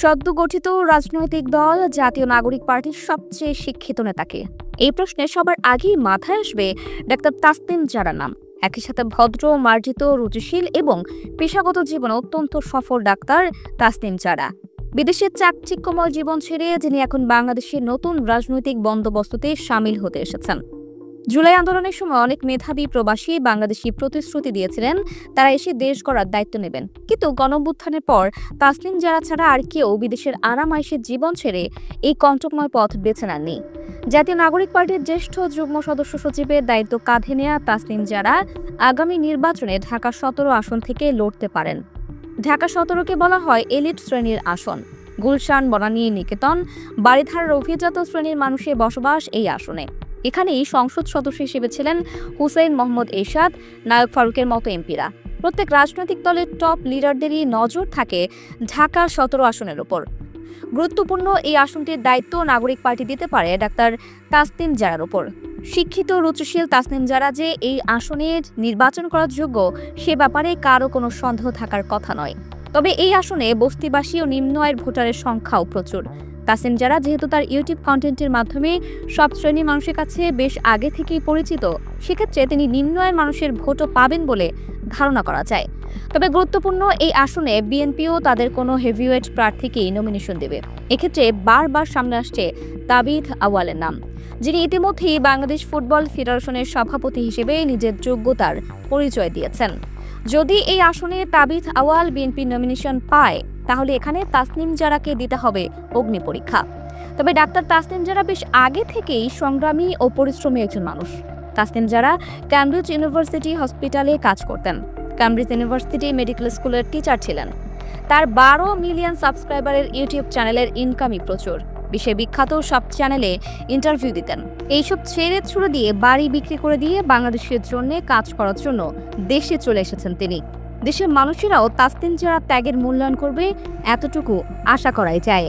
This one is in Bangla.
সদ্য গঠিত রাজনৈতিক দল জাতীয় নাগরিক পার্টির সবচেয়ে শিক্ষিত নেতাকে? এই প্রশ্নে সবার আগেই মাথায় আসবে ডাক্তার তাসনিম জারার নাম। একই সাথে ভদ্র, মার্জিত, রুচিশীল এবং পেশাগত জীবনে অত্যন্ত সফল ডাক্তার তাসনিম জারা। বিদেশের চাকচিক্যময় জীবন ছেড়ে যিনি এখন বাংলাদেশের নতুন রাজনৈতিক বন্দোবস্তে শামিল হতে এসেছেন। জুলাই আন্দোলনের সময় অনেক মেধাবী প্রবাসী বাংলাদেশি প্রতিশ্রুতি দিয়েছিলেন তারা এসে দেশ গড়ার দায়িত্ব নেবেন, কিন্তু গণঅভ্যুত্থানের পর তাসনিম জারা ছাড়া আর কেউ বিদেশের আরাম-আয়েশের জীবন ছেড়ে এই কণ্টকময় পথ বেছে নেননি। জাতীয় নাগরিক পার্টির জ্যেষ্ঠ যুগ্ম সদস্য সচিবের দায়িত্ব কাঁধে নেওয়া তাসনিম জারা আগামী নির্বাচনে ঢাকা ১৭ আসন থেকে লড়তে পারেন। ঢাকা ১৭কে বলা হয় এলিট শ্রেণীর আসন। গুলশান, বনানী, নিকেতন, বারিধারার অভিজাত শ্রেণীর মানুষের বসবাস এই আসনে। এখানেই সংসদ সদস্য হিসেবে ছিলেন হুসেইন মোহাম্মদ এরশাদ, নায়ক ফারুকের মতো এমপিরা। প্রত্যেক রাজনৈতিক দলের টপ লিডারদেরই নজর থাকে ঢাকা ১৭ আসনের উপর। গুরুত্বপূর্ণ এই আসনটির দায়িত্ব নাগরিক পার্টি দিতে পারে ডাক্তার তাসনিম জারার উপর। শিক্ষিত, রুচিশীল তাসনিম জারা যে এই আসনের নির্বাচন করার যোগ্য সে ব্যাপারে কারও কোনো সন্দেহ থাকার কথা নয়। তবে এই আসনে বস্তিবাসী ও নিম্ন আয়ের ভোটারের সংখ্যাও প্রচুর। তাসনিম জারা যেহেতু তার ইউটিউব কন্টেন্টের মাধ্যমে সব শ্রেণীর মানুষের কাছে বেশ আগে থেকেই পরিচিত, সেক্ষেত্রে তিনি নিম্ন আয়ের মানুষের ভোটও পাবেন বলে ধারণা করা যায়। তবে গুরুত্বপূর্ণ এই আসনে বিএনপিও তাদের কোনো হেভিওয়েট প্রার্থীকেই নমিনেশন দেবে। এক্ষেত্রে বারবার সামনে আসছে তাবিথ আউয়ালের নাম, যিনি ইতিমধ্যেই বাংলাদেশ ফুটবল ফেডারেশনের সভাপতি হিসেবে নিজের যোগ্যতার পরিচয় দিয়েছেন। যদি এই আসনে তাবিথ আউয়াল বিএনপি নমিনেশন পায়, তাহলে এখানে তাসনিম জারাকে দিতে হবে অগ্নি পরীক্ষা। তবে ডাক্তার তাসনিম জারা বেশ আগে থেকেই সংগ্রামী ও পরিশ্রমী একজন মানুষ। তাসনিম জারা ক্যামব্রিজ ইউনিভার্সিটি হসপিটালে কাজ করতেন। ক্যামব্রিজ ইউনিভার্সিটি মেডিকেল স্কুলের টিচার ছিলেন। তার ১২ মিলিয়ন সাবস্ক্রাইবারের ইউটিউব চ্যানেলের ইনকামই প্রচুর। বিশ্বে বিখ্যাত সব চ্যানেলে ইন্টারভিউ দিতেন। এইসব ছেড়ে ছুড়ে দিয়ে বাড়ি বিক্রি করে দিয়ে বাংলাদেশের জন্য কাজ করার জন্য দেশে চলে এসেছেন তিনি। দেশের মানুষেরাও তাসনিম জারা ত্যাগের মূল্যায়ন করবে, এতটুকু আশা করাই যায়।